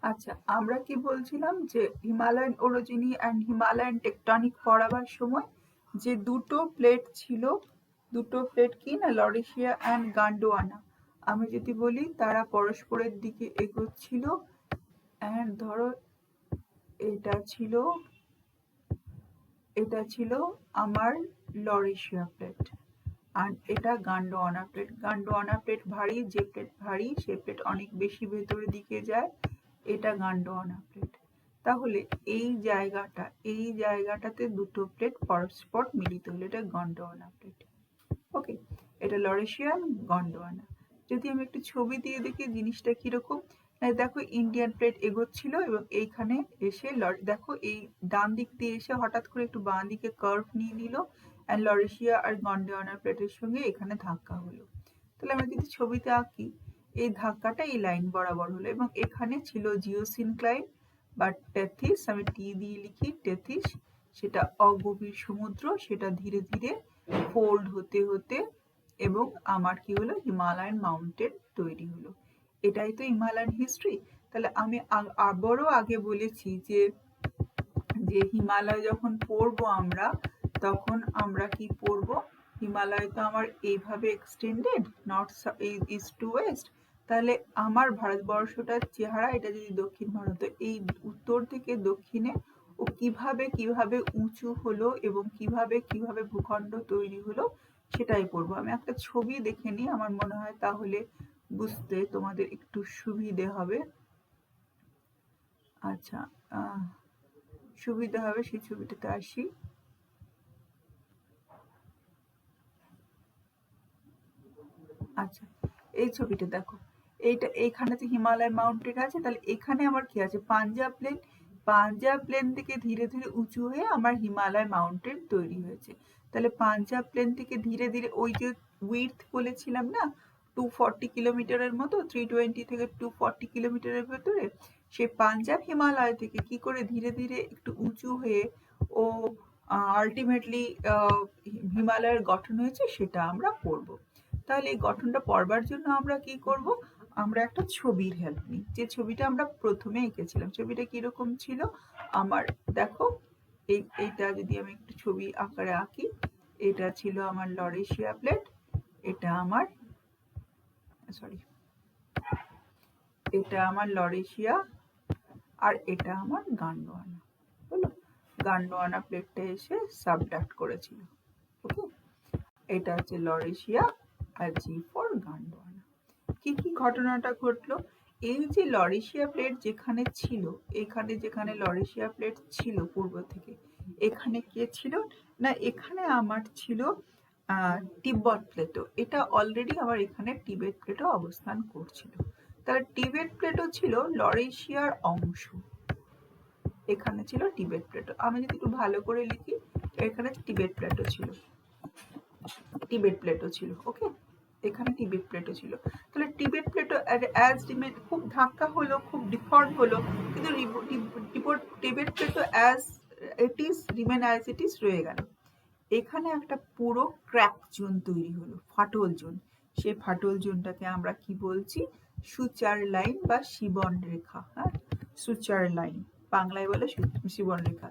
আচ্ছা, আমরা কি বলছিলাম যে হিমালয়ান ওরোজিনি অ্যান্ড হিমালয়ান টেকটনিক পড়াবার সময় যে দুটো প্লেট ছিল, দুটো প্লেট কি না, লরেশিয়া অ্যান্ড গন্ডোয়ানা। আমি যদি বলি তারা পরস্পরের দিকে এগোচ্ছিল, অ্যান্ড ধরো এটা ছিল এটা ছিল আমার লরেশিয়া প্লেট, আর এটা গন্ডোয়ানা প্লেট। গন্ডোয়ানা প্লেট ভারী, যে প্লেট ভারী সে প্লেট অনেক বেশি ভেতরের দিকে যায়, এটা গন্ডোয়ানা প্লেট। তাহলে এই জায়গাটাতে দুটো প্লেট পরস্পর মিলিত হলো, এটা গন্ডোয়ানা প্লেট। ওকে, এটা লরেশিয়ান, গন্ডোয়ানা। যদি আমি একটু ছবি দিয়ে দেখি জিনিসটা কিরকম, দেখো ইন্ডিয়ান প্লেট এগোচ্ছিল এবং এইখানে এসে দেখো এই ডান দিক দিয়ে এসে হঠাৎ করে একটু বাঁ দিকে কার্ভ নিয়ে নিল, অ্যান্ড লরেশিয়া আর গন্ডোয়ানা প্লেটের সঙ্গে এখানে ধাক্কা হলো। তাহলে আমরা যদি ছবিতে আঁকি, এই ধাক্কাটা এই লাইন বরাবর হলো এবং এখানে ছিল জিওসিনক্লাইন বা টেথিস, আমি টি দিয়ে লিখি টেথিস, সেটা অগভীর সমুদ্র, সেটা ধীরে ধীরে ফোল্ড হতে হতে এবং আমার কি হলো, হিমালয়ান মাউন্টেন তৈরি হলো। এটাই তো হিমালয়ান হিস্ট্রি। তাহলে আমি আবারও আগে বলেছি যে যে হিমালয় যখন পড়বো আমরা, তখন আমরা কি পড়বো, হিমালয় তো আমার এইভাবে extended north east two West. তাহলে আমার ভারতবর্ষটার চেহারা, এটা যদি দক্ষিণ ভারত, এই উত্তর থেকে দক্ষিণে ও কিভাবে কিভাবে উঁচু হলো এবং কিভাবে কিভাবে ভূখণ্ড তৈরি হলো সেটাই পড়বো। আমি একটা ছবি দেখে নিই, আমার মনে হয় তাহলে বুঝতে তোমাদের একটু সুবিধে হবে। আচ্ছা, সুবিধা হবে, সেই ছবিটাতে আসি। আচ্ছা, এই ছবিটা দেখো, এইখানে যে হিমালয় মাউন্টেন আছে, তাহলে এখানে আমার কি আছে, পাঞ্জাব প্লেন। পাঞ্জাব প্লেন থেকে ধীরে ধীরে উঁচু হয়ে আমার হিমালয় মাউন্টেন তৈরি হয়েছে। তাহলে পাঞ্জাব প্লেন থেকে ধীরে ধীরে ওই যে উইডথ বলেছিলাম না, 240 কিলোমিটারের মতো, 320 থেকে 240 কিলোমিটারের ভেতরে, সেই পাঞ্জাব হিমালয় থেকে কি করে ধীরে ধীরে একটু উঁচু হয়ে ও আলটিমেটলি হিমালয়ের গঠন হয়েছে, সেটা আমরা পড়বো। তাহলে এই গঠনটা পড়বার জন্য আমরা কি করব, আমরা একটা ছবির হেল্প নিই, যে ছবিটা আমরা প্রথমে এঁকেছিলাম। ছবিটা কিরকম ছিল আমার, দেখো এইটা যদি আমি একটু ছবি আকারে আঁকি, এটা ছিল আমার লরেশিয়া প্লেট, এটা আমার সরি এটা আমার লরেশিয়া, আর এটা আমার গন্ডোয়ানা। হলো, গন্ডোয়ানা প্লেটটা এসে সাবডাক্ট করেছিল। ওকে, এটা হচ্ছে লরেশিয়া, আর জি ফর গন্ডোয়ানা। কি কি ঘটনাটা ঘটলো, এই যে লরেশিয়া প্লেট যেখানে ছিল, এখানে যেখানে লরেশিয়া প্লেট ছিল পূর্ব থেকে, এখানে কে ছিল না, এখানে আমার ছিল তিব্বত প্লেটও। এটা অলরেডি আমার এখানে টিবেট প্লেটও অবস্থান করছিল। তাহলে টিবেট প্লেটও ছিল লরেশিয়ার অংশ, এখানে ছিল টিবেট প্লেটও। আমি যদি একটু ভালো করে লিখি, এখানে টিবেট প্লেটও ছিল, টিবেট প্লেটও ছিল। ওকে, এখানে টিবেট প্লেটও ছিল। তাহলে টিবেট প্লেটও অ্যাজ রিমেন, খুব ধাক্কা হলো, খুব ডিফর্ম হলো, কিন্তু টিবেট প্লেটও as it is remain as it is রয়ে গেল। এখানে একটা পুরো ক্র্যাক জোন তৈরি হলো, ফাটল জোন। সেই ফাটল জোনটাকে আমরা কি বলছি, সুচার লাইন বা শিবন রেখা। হ্যাঁ, সুচার লাইন, বাংলায় বলে শিবন রেখা।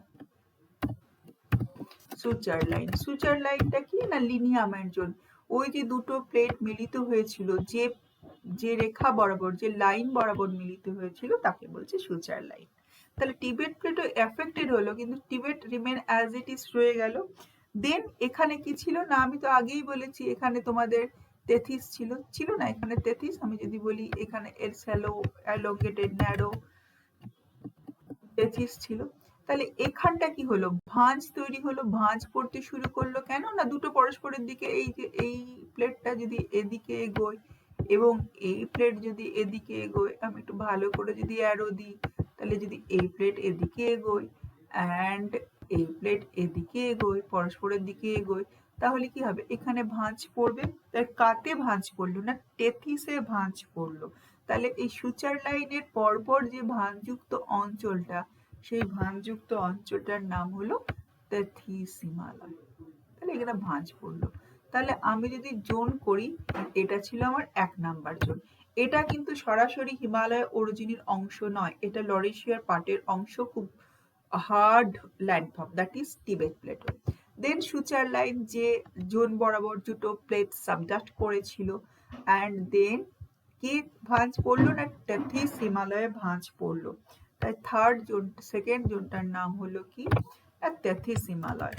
সুচার লাইন, সুচার লাইনটা কি না, লিনিয়ামেন্ট জোন। ওই যে দুটো প্লেট মিলিত হয়েছিল, যে যে রেখা বরাবর, যে লাইন বরাবর মিলিত হয়েছিল, তাকে বলছে সুচার লাইন। তাহলে টিবেট প্লেটও এফেক্টেড হলো, কিন্তু Tibet remain as it is রয়ে গেল। দেন এখানে কি ছিল না, আমি তো আগেই বলেছি এখানে তোমাদের তেথিস ছিল, ছিল না এখানে তেথিস। আমি যদি বলি এখানে এর স্যালো, অ্যালোকেটেড, ন্যারো তেথিস ছিল। তাহলে এখানটা কি হলো, ভাঁজ তৈরি হলো, ভাঁজ পড়তে শুরু করলো। কেন না, দুটো পরস্পরের দিকে, এই যে এই প্লেটটা যদি এদিকে এগোয় এবং এই প্লেট যদি এদিকে এগোয়, আমি একটু ভালো করে যদি অ্যারো দিই, তাহলে যদি এই প্লেট এদিকে এগোয় অ্যান্ড এই প্লেট এদিকে এগোয়, পরস্পরের দিকে এগোয়, তাহলে কি হবে, এখানে ভাঁজ পড়বে। তার কাতে ভাঁজ পড়লো না, টেথিসে ভাঁজ পড়লো। তাহলে এই সুচার লাইনের পরপর যে ভাঁজযুক্ত অঞ্চলটা, সেই ভাঁজযুক্ত অঞ্চলটার নাম হলো তেথিস হিমালয়। তাহলে এখানে ভাঁজ পড়লো। তাহলে আমি যদি জোন করি, এটা ছিল আমার 1 নাম্বার জোন। এটা কিন্তু সরাসরি হিমালয় অরিজিনের অংশ নয়, এটা লরেশিয়ার পার্টের অংশ, খুব hard landform, that is Tibet plateau. Then suture line যে জোন বরাবর দুটো প্লেট সাবডাক্ট করেছিল, অ্যান্ড দেন কি ভাঁজ পড়লো না, টেথিস হিমালয়ে ভাঁজ পড়লো, তাই থার্ড জোন, সেকেন্ড জোনটার নাম হলো কি, Tethys Himalaya.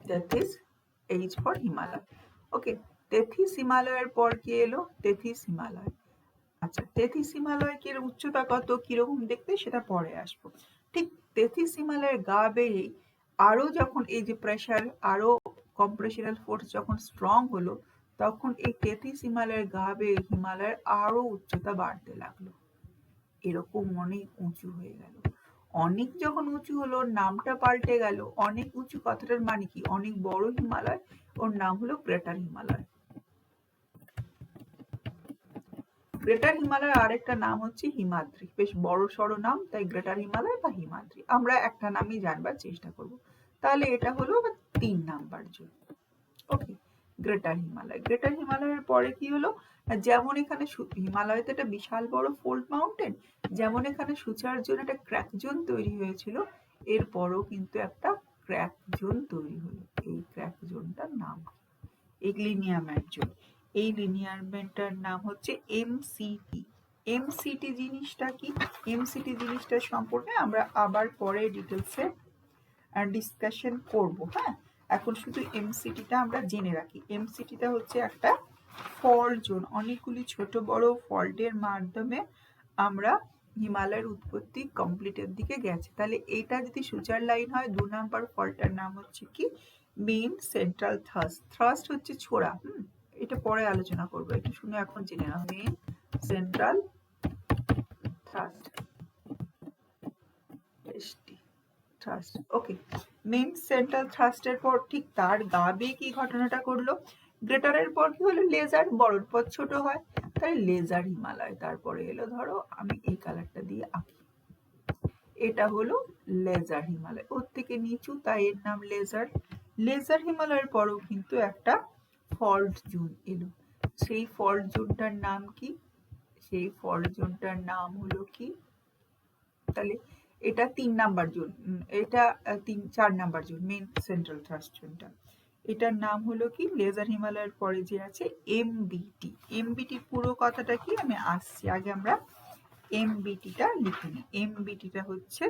Tethys, H for Himalaya. Okay, Tethys হিমালয়ের পর কি এলো, টেথিস হিমালয়। আচ্ছা, টেথিস হিমালয়ের উচ্চতা কত, কিরকম দেখতে, সেটা পরে আসবো। ঠিক টেথিস হিমালয়ের গা বেয়েই আরো যখন এই যে প্রেসার, আরো কম্প্রেশনাল ফোর্স যখন স্ট্রং হলো, তখন এই টেথিস হিমালয়ের গা বেয়ে হিমালয়ের আরো উচ্চতা বাড়তে লাগলো, এরকম অনেক উঁচু হয়ে গেল। অনেক যখন উঁচু হলো, নামটা পাল্টে গেল। অনেক উঁচু কথাটার মানে কি, অনেক বড় হিমালয়, ওর নাম হলো গ্রেটার হিমালয়। গ্রেটার হিমালয়ের আরেকটা নাম হচ্ছে হিমাদ্রি, বেশ বড় সড়ো নাম, তাই গ্রেটার হিমালয় বা হিমাদ্রি আমরা একটা নামই জানবার চেষ্টা করব। তাহলে এটা হলো 3 নাম্বার জোন। ওকে, গ্রেটার হিমালয়। গ্রেটার হিমালয়ের পরে কি হলো, যেমন এখানে হিমালয়তে একটা বিশাল বড় ফোল্ড মাউন্টেন, যেমন এখানে সুচার জোন একটা ক্র্যাক জোন তৈরি হয়েছিল, এরপরও কিন্তু একটা ক্র্যাক জোন তৈরি হলো। এই ক্র্যাক জোনটার নাম এই লিনিয়ামেন্ট জোন। এই লিনিয়ামেন্টটার নাম হচ্ছে এমসিটি। এমসিটি জিনিসটা কি, এমসিটি জিনিসটা সম্পর্কে আমরা আবার পরে ডিটেলসে ডিসকাশন করব। হ্যাঁ, এখন শুধু এমসিটিটা আমরা জেনে রাখি। এমসিটিটা হচ্ছে একটা ফল্ট জোন, অনেকগুলি ছোট বড় ফল্টের মাধ্যমে আমরা হিমালয়ের উৎপত্তি কমপ্লিটের দিকে গেছে। তাহলে এটা যদি সুচার লাইন হয়, 2 নাম্বার ফল্টটার নাম হচ্ছে কি, মেইন সেন্ট্রাল থ্রাস্ট। থ্রাস্ট হচ্ছে ছোড়া, এটা পরে আলোচনা করবো, একটু শুনে এখন জেনে নাও। Main central thrust, thrust. Okay, main central থ্রাস্টের পর ঠিক তার গা বেয়ে কি ঘটনাটা করলো, গ্রেটারের পর কি হলো, লেজার, বড়র পর ছোট হয়, তাই লেজার হিমালয়। তারপরে এলো, ধরো আমি এই কালারটা দিয়ে আঁকি, এটা হলো লেজার হিমালয়, ওর থেকে নিচু, তাই এর নাম লেজার। লেজার হিমালয়ের পরও কিন্তু একটা ফল্ট জোন এলো, সেই ফল্ট জোনটার নাম কি, সেই ফল্ট জোনটার নাম হলো কি, তাহলে এটা 3 নাম্বার জোন, এটা 4 number zone, main central thrust জোনটা। এটার নাম হলো কি, লেজার হিমালয়ের পরে যে আছে এমবিটি। এমবিটি পুরো কথাটা কি আমি আসছি, আগে আমরা এমবিটিটা লিখে নিই। এমবিটিটা হচ্ছে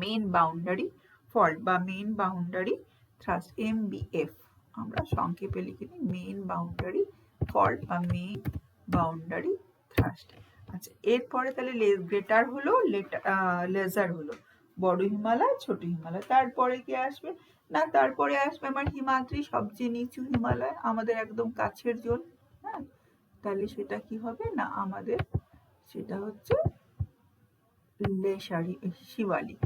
মেইন বাউন্ডারি ফল্ট বা মেইন বাউন্ডারি থ্রাস্ট, এমবিএফ আমরা সংক্ষেপে লিখে নিই, মেইন বাউন্ডারি ফল্ট বা মেইন বাউন্ডারি থ্রাস্ট। আচ্ছা, এরপরে তাহলে গ্রেটার হলো, লেজার হলো, বড় হিমালয়, ছোট হিমালয়। তারপরে কি আসবে না, তারপরে আসবে আমার হিমাদ্রি, সবচেয়ে নিচু হিমালয়, আমাদের একদম কাছের জোন। হ্যাঁ, তাহলে সেটা কি হবে না, আমাদের সেটা হচ্ছে শিবালিক।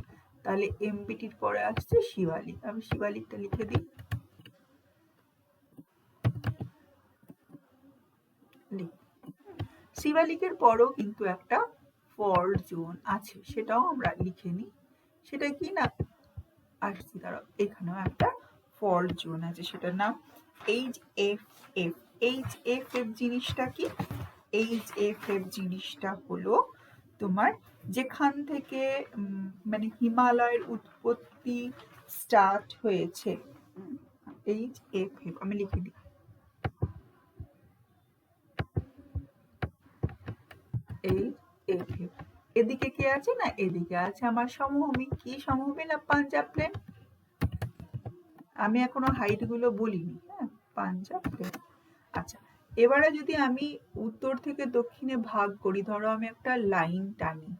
তাহলে এমবিটির পরে আসছে শিবালিক, আমি শিবালিকটা লিখে দিই। শিবালিকের পরও কিন্তু একটা ফল্ট জোন আছে, সেটাও আমরা লিখে নিই। সেটা কি না, আসছি দাঁড়াও, এখানেও একটা ফল্ট জোন আছে, সেটার নাম এইচএফএফ। এইচএফএফ জিনিসটা কি, এইচএফএফ জিনিসটা হলো তোমার যেখান থেকে মানে হিমালয়ের উৎপত্তি স্টার্ট হয়েছে, এইচএফএফ আমি লিখে দিই। এইচএফএফ, এদিকে কি আছে না, এদিকে আছে আমার সমভূমি, কি সমভূমি না, পাঞ্জাব প্লেন। আমি এখনো হাইট গুলো বলিনি, হ্যাঁ, পাঞ্জাব প্লেন। আচ্ছা, এবারে যদি আমি উত্তর থেকে দক্ষিণে ভাগ করি, ধরো আমি একটা লাইন টানি,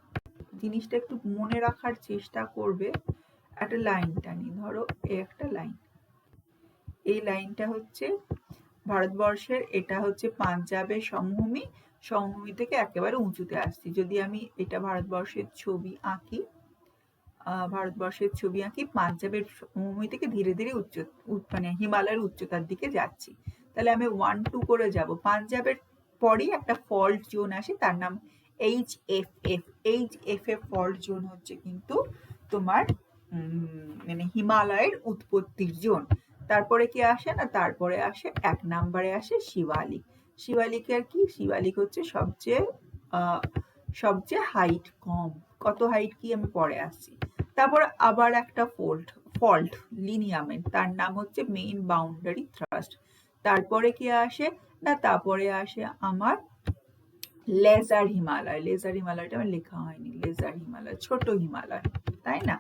জিনিসটা একটু মনে রাখার চেষ্টা করবে, একটা লাইন টানি, ধরো একটা লাইন, এই লাইনটা হচ্ছে ভারতবর্ষের, এটা হচ্ছে পাঞ্জাবের সমভূমি, সমভূমি থেকে একেবারে উঁচুতে আসছি। যদি আমি এটা ভারতবর্ষের ছবি আঁকি, পাঞ্জাবের সমভূমি থেকে ধীরে ধীরে মানে হিমালয়ের উচ্চতার দিকে যাচ্ছি। তাহলে আমি 1 2 করে যাব, পাঞ্জাবের পরেই একটা ফল্ট জোন আসে, তার নাম এইচএফএফ। এইচএফএফ ফল্ট জোন হচ্ছে কিন্তু তোমার মানে হিমালয়ের উৎপত্তির জোন। তারপরে কি আসে না, তারপরে আসে 1 নম্বরে আসে শিবালিক। শিবালিক আর কি, শিবালিক হচ্ছে সবচেয়ে হাইট কম। কত হাইট কি আমি পরে আসছি। তারপর আবার একটা ফল্ট লিনিয়ামেন্ট, তার নাম হচ্ছে মেইন বাউন্ডারি থ্রাস্ট। তারপরে কি আসে না, তারপরে আসে আমার লেজার হিমালয়। লেজার হিমালয়টা আমার লেখা হয়নি, লেজার হিমালয় ছোট হিমালয়, তাই না?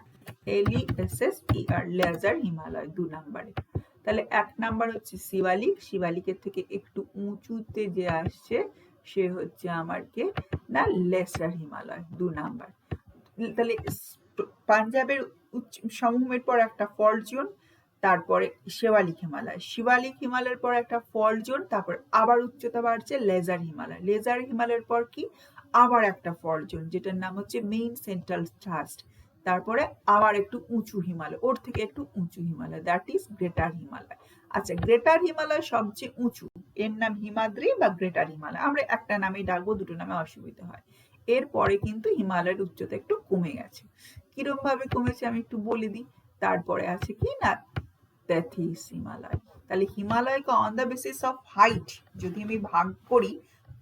LESSER, লেজার হিমালয় 2 নম্বরে। তাহলে 1 নাম্বার হচ্ছে শিবালিক, শিবালিকের থেকে একটু উঁচুতে যে আসছে সে হচ্ছে আমার কে না লেসার হিমালয় 2 নাম্বার। তাহলে পাঞ্জাবের সমভূমির পর একটা ফল্ট জোন, তারপরে শিবালিক হিমালয়, শিবালিক হিমালয়ের পর একটা ফল্ট জোন, তারপর আবার উচ্চতা বাড়ছে লেজার হিমালয়, লেজার হিমালয়ের পর কি আবার একটা ফল্ট জোন যেটার নাম হচ্ছে মেইন সেন্ট্রাল থ্রাস্ট, তারপরে আবার একটু উঁচু হিমালয়, ওর থেকে একটু উঁচু Himalaya, that is greater Himalaya. আচ্ছা, গ্রেটার হিমালয় সবচেয়ে উঁচু, এর নাম হিমাদ্রি বা গ্রেটার হিমালয়। আমরা একটা নামেই ডাকবো, দুটো নামে অসুবিধা হয়। এরপরে কিন্তু হিমালয়ের উচ্চতা একটু কমে গেছে। কিরম ভাবে কমেছে আমি একটু বলে দিই। তারপরে আছে কি না তেথিস হিমালয়। তাহলে হিমালয়কে on the basis of height যদি আমি ভাগ করি,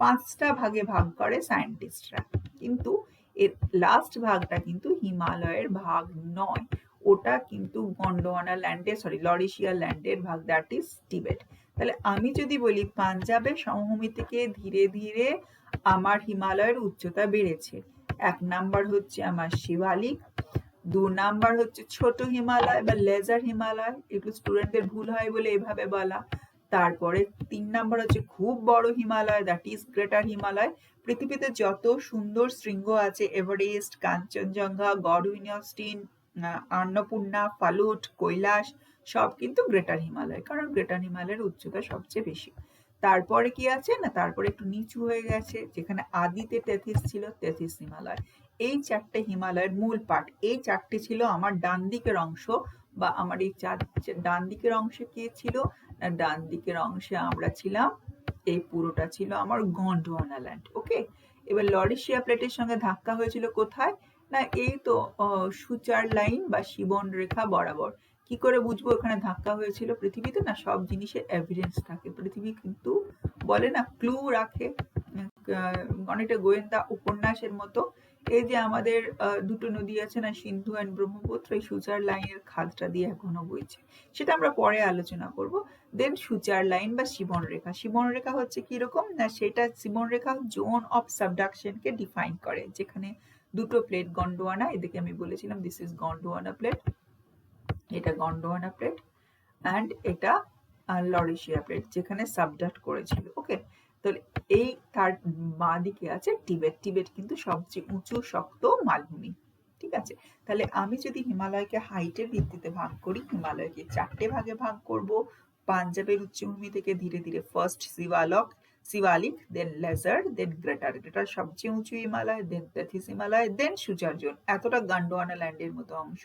5টা ভাগে ভাগ করে সায়েন্টিস্টরা, কিন্তু এর লাস্ট ভাগটা কিন্তু হিমালয়ের ভাগ নয়, ওটা কিন্তু গন্ডোয়ানা ল্যান্ডের লরেশিয়া ল্যান্ডের ভাগ, দ্যাট ইজ টিবেট। তাহলে আমি যদি বলি পাঞ্জাবের সমভূমি থেকে ধীরে ধীরে আমার হিমালয়ের উচ্চতা বেড়েছে, 1 নাম্বার হচ্ছে আমার শিবালিক, 2 নাম্বার হচ্ছে ছোট হিমালয় বা লেজার হিমালয়, একটু স্টুডেন্টদের ভুল হয় বলে এভাবে বলা। তারপরে 3 নাম্বার হচ্ছে খুব বড় Himalaya, that is greater Himalaya. পৃথিবীতে যত সুন্দর শৃঙ্গ আছে, এভারেস্ট, কাঞ্চনজঙ্ঘা, গড়উইনস্টিন, অন্নপূর্ণা, ফালুট, কৈলাস, সব কিন্তু গ্রেটার হিমালয়, কারণ গ্রেটার হিমালয়ের উচ্চতা সবচেয়ে বেশি। তারপরে কি আছে না, তারপরে একটু নিচু হয়ে গেছে, যেখানে আদিতে তেথিস ছিল, তেথিস হিমালয়। এই 4টে হিমালয়ের মূল পার্ট, এই 4টে ছিল আমার ডান দিকের অংশ, বা আমার এই ডান দিকের অংশে কে ছিল না, ডান দিকের অংশে আমরা ছিলাম, এই পুরোটা ছিল আমার গন্ডোয়ানা ল্যান্ড। ওকে, এবার লরেশিয়া প্লেটের সঙ্গে ধাক্কা হয়েছিল কোথায় না, এই তো সুচার লাইন বা শিবন রেখা বরাবর। কি করে বুঝবো ওখানে ধাক্কা হয়েছিল? পৃথিবীতে না সব জিনিসের এভিডেন্স থাকে, পৃথিবী কিন্তু বলে না ক্লু রাখে, অনেকটা গোয়েন্দা উপন্যাসের মতো। এই যে আমাদের দুটো নদী আছে না, সিন্ধু অ্যান্ড ব্রহ্মপুত্র, এই সুচার লাইনের খাদটা দিয়ে এখনো বইছে, সেটা আমরা পরে আলোচনা করব। দেন সুচার লাইন বা শিবন রেখা, শিবন রেখা হচ্ছে কিরকম না, সেটা শিবন রেখা জোন অফ সাবডাকশনকে ডিফাইন করে, যেখানে দুটো প্লেট গন্ডোয়ানা, এদিকে আমি বলেছিলাম দিস ইজ গন্ডোয়ানা প্লেট, এটা গন্ডোয়ানা প্লেট, অ্যান্ড এটা লরেশিয়া প্লেট, যেখানে সাবডাক্ট করেছিল। ওকে, তো এই তার বাঁ দিকে আছে টিবেট, টিবেট কিন্তু সবচেয়ে উঁচু শক্ত মালভূমি। ঠিক আছে, তাহলে আমি যদি হিমালয়কে হাইটের ভিত্তিতে ভাগ করি, হিমালয়কে 4টে ভাগে ভাগ করব। পাঞ্জাবের উচ্চভূমি থেকে ধীরে ধীরে ফার্স্ট শিবালিক, দেন লেজার, দেন গ্রেটার, গ্রেটার সবচেয়ে উঁচু হিমালয়, দেন তেথিস হিমালয়, দেন সুচার জোন, এতটা গন্ডোয়ানা ল্যান্ডের মতো অংশ,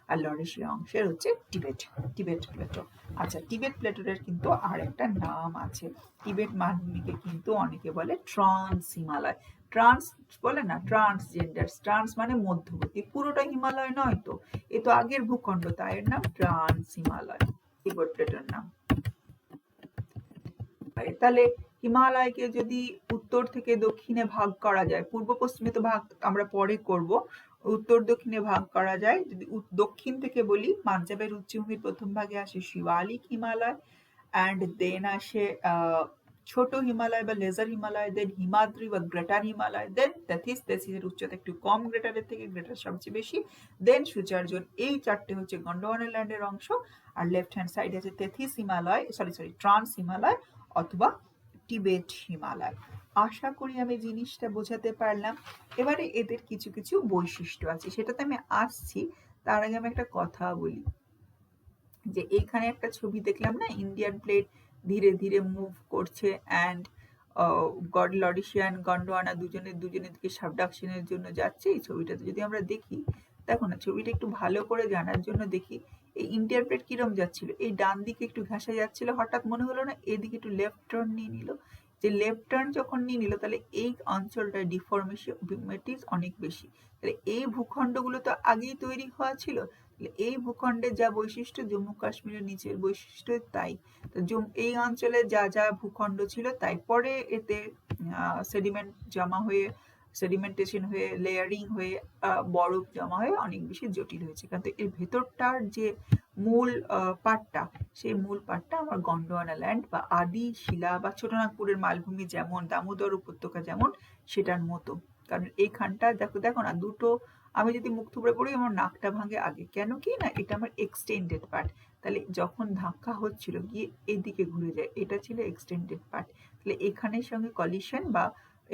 আর লরেশিয়া অংশের হচ্ছে টিবেট, টিবেট প্লেটো। আচ্ছা, টিবেট প্লেটোর কিন্তু আর একটা নাম আছে, টিবেট মালভূমিকে কিন্তু অনেকে বলে ট্রান্স হিমালয়, ট্রান্স বলে না, ট্রান্সজেন্ডার, ট্রান্স মানে মধ্যবর্তী, পুরোটা হিমালয় নয় তো, এ তো আগের ভূখণ্ড, তাই এর নাম ট্রান্স হিমালয়, টিবেট প্লেটোর নাম। তাহলে হিমালয়কে যদি উত্তর থেকে দক্ষিণে ভাগ করা যায়, পূর্ব পশ্চিমে তো ভাগ আমরা পরে করব, উত্তর দক্ষিণে ভাগ করা যায়, যদি দক্ষিণ থেকে বলি, পাঞ্জাবের উচ্চভূমির প্রথম ভাগে আসে শিবালিক হিমালয়, অ্যান্ড দেন আসে ছোট হিমালয় বা লেজার হিমালয়, দেন হিমাদ্রি বা গ্রেটার হিমালয়, দেন তেথিস, তেথিসের উচ্চতা একটু কম গ্রেটারের থেকে, গ্রেটার সবচেয়ে বেশি, দেন সুচার জোন। এই 4টে হচ্ছে গন্ডোয়ানা ল্যান্ডের অংশ, আর লেফট হ্যান্ড সাইডে আছে তেথিস হিমালয়, ট্রান্স হিমালয় অথবা টিবেট হিমালয়। আশা করি আমি জিনিসটা বোঝাতে পারলাম। এবারে এদের কিছু কিছু বৈশিষ্ট্য আছে, সেটাতে আমি আসছি, তার আগে আমি একটা কথা বলি, যে এইখানে একটা ছবি দেখলাম না, ইন্ডিয়ান প্লেট ধীরে ধীরে মুভ করছে, অ্যান্ড লরেশিয়া এন্ড গন্ডোয়ানা দুজনের দিকে সাবডাকশনের জন্য যাচ্ছে। এই ছবিটাতে যদি আমরা দেখি, দেখো না, ছবিটা একটু ভালো করে জানার জন্য দেখি, এই ইন্ডিয়ান প্লেট কিরম যাচ্ছিল, এই ডান দিকে একটু ঘেঁষা যাচ্ছিল, হঠাৎ মনে হলো না এদিকে একটু লেফট টার্ন নিয়ে নিল, যে লেফট টার্ন যখন নিয়ে নিল, তাহলে এই অঞ্চলটায় ডিফরমেশন অনেক বেশি, তাহলে এই ভূখণ্ডগুলো তো আগেই তৈরি হওয়া ছিল, এই ভূখণ্ডের যা বৈশিষ্ট্য জম্মু কাশ্মীরের নিচের বৈশিষ্ট্য তাই। তো এই অঞ্চলে যা যা ভূখণ্ড ছিল তাই পরে এতে সেডিমেন্ট জমা হয়ে, সেডিমেন্টেশন হয়ে, লেয়ারিং হয়ে, বরফ জমা হয়ে অনেক বেশি জটিল হয়েছে। কিন্তু এর ভেতরটার যে মূল পার্টটা, সেই মূল পার্টটা আমার গন্ডোয়ানা ল্যান্ড বা আদি শিলা বা ছোটনাগপুরের মালভূমি যেমন, দামোদর উপত্যকা যেমন, সেটার মতো। কারণ এইখানটা দেখো দেখো না, দুটো, আমি যদি মুখ থুবড়ে পড়ি আমার নাকটা ভাঙে আগে, কেন কি না, এটা আমার এক্সটেন্ডেড পার্ট। তাহলে যখন ধাক্কা হচ্ছিল গিয়ে এদিকে ঘুরে যায়, এটা ছিল এক্সটেন্ডেড পার্ট। তাহলে এখানের সঙ্গে কলিশন বা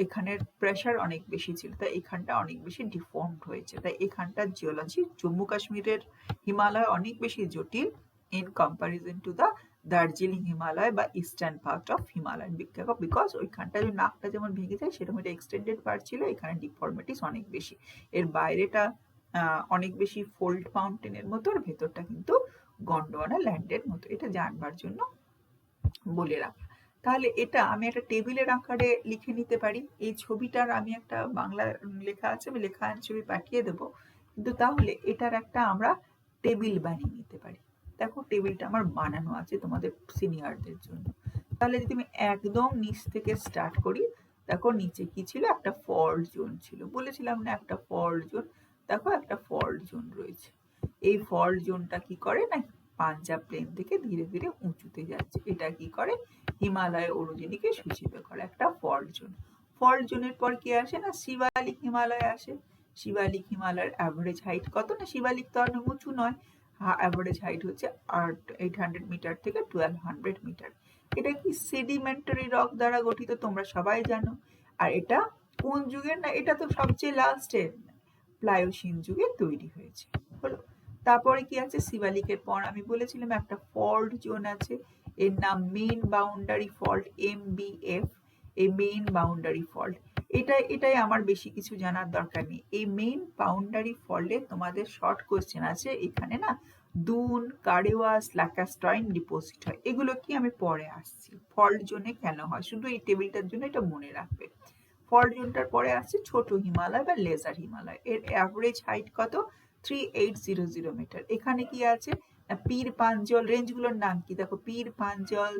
এখানের প্রেশার অনেক বেশি ছিল, তাই এখানটা অনেক বেশি ডিফর্মড হয়েছে। তাই এখানটার জিওলজি জম্মু কাশ্মীরের হিমালয় অনেক বেশি জটিল in comparison to the Darjeeling Himalaya বা eastern part of Himalaya, because ওইখানটা যে নাকটা যেমন ভেঙে যায় সেরকম এটা এক্সটেন্ডেড পার্ট ছিল, এখানে ডিফর্মিটিস অনেক বেশি। এর বাইরেটা অনেক বেশি ফোল্ড মাউন্টেনের মতো, আর ভেতরটা কিন্তু গন্ডোয়ানা ল্যান্ডের মতো। এটা জানবার জন্য বলে রাখা। তাহলে এটা আমি একটা টেবিলের আকারে লিখে নিতে পারি। এই ছবিটার আমি একটা বাংলা লেখা আছে, আমি লেখা ছবি পাঠিয়ে দেবো, কিন্তু তাহলে এটার একটা আমরা টেবিল বানিয়ে নিতে পারি। দেখো টেবিলটা আমার বানানো আছে তোমাদের সিনিয়রদের জন্য। তাহলে যদি আমি একদম নিচ থেকে স্টার্ট করি, দেখো নিচে কি ছিল, একটা ফল্ট জোন ছিল, বলেছিলাম না একটা ফল্ট জোন। দেখো একটা ফল্ট জোন রয়েছে। এই ফল্ট জোনটা কি করে না, পাঞ্জাব প্লেন থেকে ধীরে ধীরে উঁচুতে যাচ্ছে। এটা কি করে, হিমালয় অরুজিনিকে সূচিত করে, একটা ফল্ট জোন। ফল্ট জোনের পর কি আসে না, শিবালিক হিমালয় আসে। শিবালিক হিমালয়ের অ্যাভারেজ হাইট কত না, শিবালিক তো অনেক উঁচু নয়, অ্যাভারেজ হাইট হচ্ছে 800 মিটার থেকে 1200 মিটার। এটা কি সেডিমেন্টারি রক দ্বারা গঠিত, তোমরা সবাই জানো। আর এটা কোন যুগের না, এটা তো সবচেয়ে লাস্টে প্লায়োসিন যুগে তৈরি হয়েছে। হলো, তারপরে কি আছে, শিবালিকের পর আমি বলেছিলাম একটা ফল্ট জোন আছে, এর নাম মেইন বাউন্ডারি ফল্ট, MBF। এই মেইন বাউন্ডারি ফল্ট, এটাই আমার বেশি কিছু জানার দরকার নেই। এই মেইন বাউন্ডারি ফল্টে তোমাদের শর্ট কোয়েশ্চেন আছে এখানে না, দুন, কারেওয়াস, লাকাস্টাইন ডিপোজিট হয়। এগুলো কি আমি পরে আসছি, ফল্ট জোনে কেন হয়, শুধু এই টেবিলটার জন্য এটা মনে রাখবে। ফল্ট জোনটার পরে আসছে ছোট হিমালয় বা লেজার হিমালয়। এর অ্যাভারেজ হাইট কত, 3800 মিটার। এখানে কি আছে, পীর পাঞ্জল, রেঞ্জগুলোর নাম কি দেখো, পীর পাঞ্জল,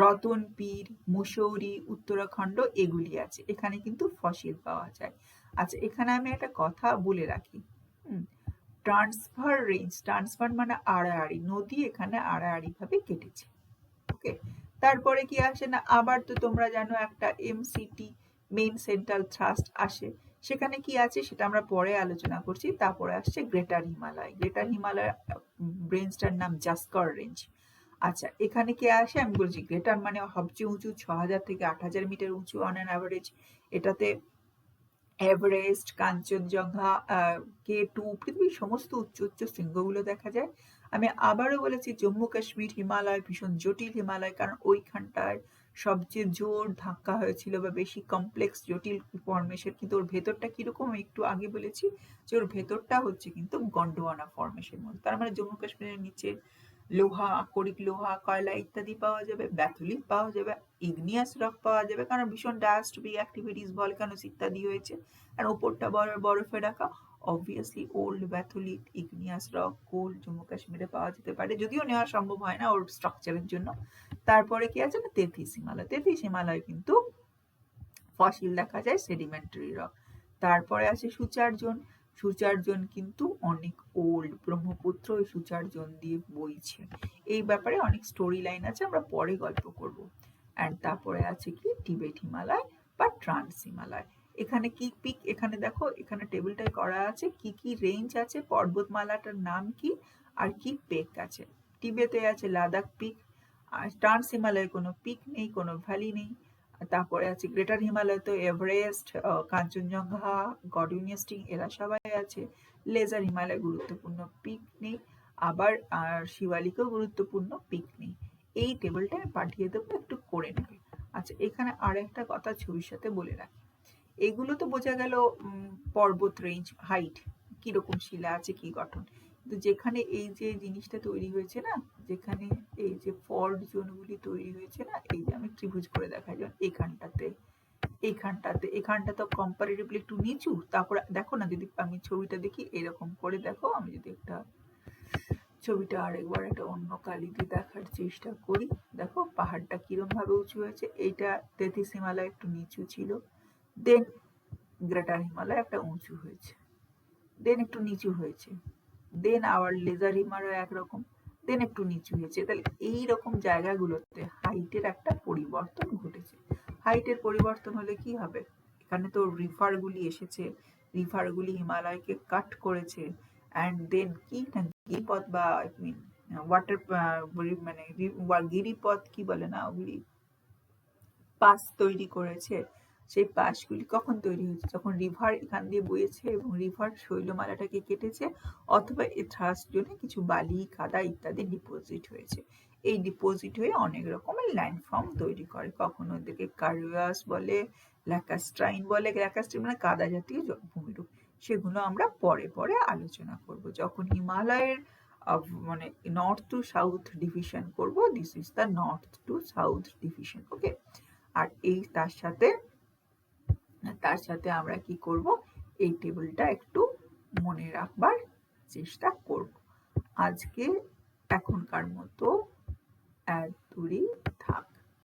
রতন পীর, মুসৌরি, উত্তরাখণ্ড, এগুলি আছে। এখানে কিন্তু ফসিল পাওয়া যায়। আচ্ছা, এখানে আমি একটা কথা বলে রাখি, ট্রান্সফার রেঞ্জ, ট্রান্সফার মানে আড়াআড়ি, নদী এখানে আড়াআড়ি ভাবে কেটেছে। ওকে, তারপরে কি আসে না, আবার তো তোমরা জানো একটা MCT, মেইন সেন্ট্রাল থ্রাস্ট আসে। সেখানে কি আছে সেটা আমরা পরে আলোচনা করছি। তারপরে আসছে গ্রেটার হিমালয়। গ্রেটার হিমালয় রেঞ্জটার নাম জাস্কর রেঞ্জ। আচ্ছা, এখানে কি আসে, আমি বলছি গ্রেটার মানে সবচেয়ে উঁচু, 6000 থেকে 8000 মিটার উঁচু অন অ্যান অ্যাভারেজ। এটাতে এভারেস্ট, কাঞ্চনজঙ্ঘা, K2, পৃথিবীর সমস্ত উচ্চ উচ্চ শৃঙ্গগুলো দেখা যায়। আমি আবারও বলেছি জম্মু কাশ্মীর হিমালয় ভীষণ জটিল হিমালয়, কারণ ওইখানটায় সবচেয়ে জোর ধাক্কা হয়েছিল বা বেশি কমপ্লেক্স জটিল ফর্মেশন। কিন্তু ওর ভেতরটা কিরকম একটু আগে বলেছি, যে ওর ভেতরটা হচ্ছে কিন্তু গন্ডোয়ানা ফর্মেশন মতো। তার মানে জম্মু কাশ্মীরের নিচে লোহা, আকরিক লোহা, কয়লা ইত্যাদি পাওয়া যাবে, ব্যাথলিট পাওয়া যাবে, ইগনিয়াস রক পাওয়া যাবে, কারণ ভীষণ ডায়াস্ট্রপিক অ্যাক্টিভিটিস, ভলকানোস ইত্যাদি হয়েছে। আর ওপরটা বরফে ঢাকা, obviously old batholith, igneous rock, coal Jammu কাশ্মীরে পাওয়া যেতে পারে, যদিও নেওয়া সম্ভব হয় না ওর স্ট্রাকচারের জন্য। তারপরে কি আছে না, তেথিস হিমালয়। তেথিস হিমালয় কিন্তু ফসিল দেখা যায়, সেডিমেন্টারি রক। তারপরে আছে সুচার জোন। সুচার জোন কিন্তু অনেক ওল্ড, ব্রহ্মপুত্র ওই সুচার জোন দিয়ে বইছে। এই ব্যাপারে অনেক স্টোরি লাইন আছে, আমরা পরে গল্প করব। অ্যান্ড তারপরে আছে কি টিবেট হিমালয় বা ট্রান্স হিমালয়। এখানে কি পিক, এখানে দেখো এখানে টেবিলটায় করা আছে কি কি রেঞ্জ আছে, পর্বতমালাটার নাম কি, আর কি পেক আছে। টিবেতে আছে লাদাখ পিক, আর ট্রান্স হিমালয়ে কোনো পিক নেই, কোনো ভ্যালি নেই। তারপরে আছে গ্রেটার হিমালয়, তো এভারেস্ট, কাঞ্চনজঙ্ঘা, গডউইনেস্টিং, এরা সবাই আছে। লেজার হিমালয় গুরুত্বপূর্ণ পিক নেই, আবার আর শিবালিকেও গুরুত্বপূর্ণ পিক নেই। এই টেবিলটা পাঠিয়ে দেবো, একটু করে নেবে। আচ্ছা, এখানে আর একটা কথা ছবির সাথে বলে রাখি, এগুলো তো বোঝা গেল পর্বত রেঞ্জ, হাইট, কিরকম শিলা আছে, কি গঠন। কিন্তু যেখানে এই যে জিনিসটা তৈরি হয়েছে না, যেখানে এই যে ফল্ট জোনগুলি তৈরি হয়েছে না, এই যে আমি ত্রিভুজ করে দেখাই, যেমন এখানটাতে এখানটা তো কম্পারেটিভলি একটু নিচু, তারপরে দেখো না, যদি আমি ছবিটা দেখি এরকম করে দেখো, আমি যদি একটা ছবিটা আরেকবার একটা অন্য কালি দিয়ে দেখার চেষ্টা করি, দেখো পাহাড়টা কিরম ভাবে উঁচু হয়েছে। এইটা তেথিস হিমালয় একটু নিচু ছিল, দেন গ্রেটার হিমালয় একটা উঁচু হয়েছে, দেন একটু নিচু হয়েছে, দেন আবার লেজার হিমালয় একরকম, দেন একটু নিচু হয়েছে। তাহলে এইরকম জায়গাগুলোতে হাইটের একটা পরিবর্তন ঘটেছে। হাইটের পরিবর্তন হলে কি হবে, এখানে তো রিভারগুলি এসেছে, রিভারগুলি হিমালয়কে কাট করেছে, অ্যান্ড দেন কি না গিরিপথ বা আই মিন ওয়াটার মানে গিরিপথ কি বলে না, ওগুলি পাস তৈরি করেছে। সেই পাসগুলি কখন তৈরি হয়েছে, যখন রিভার এখান দিয়ে বয়েছে এবং রিভার শৈলমালাটাকে কেটেছে, অথবা এর থ্রাস্ট জন্য কিছু বালি কাদা ইত্যাদি ডিপোজিট হয়েছে। এই ডিপোজিট হয়ে অনেক রকমের ল্যান্ডফর্ম তৈরি করে, কখনো ওদেরকে কার্ভিয়াস বলে, ল্যাকাস্ট্রাইন বলে। ল্যাকাস্ট্রাইন মানে কাদা জাতীয় ভূমিরূপ। সেগুলো আমরা পরে পরে আলোচনা করব, যখন হিমালয়ের মানে নর্থ টু সাউথ ডিভিশন করব। This is the north to south division, okay. আর এই তার সাথে আমরা কি করব, এই টেবিলটা একটু মনে রাখবার চেষ্টা করব। আজকে এখনকার মতো এত দূরই থাক।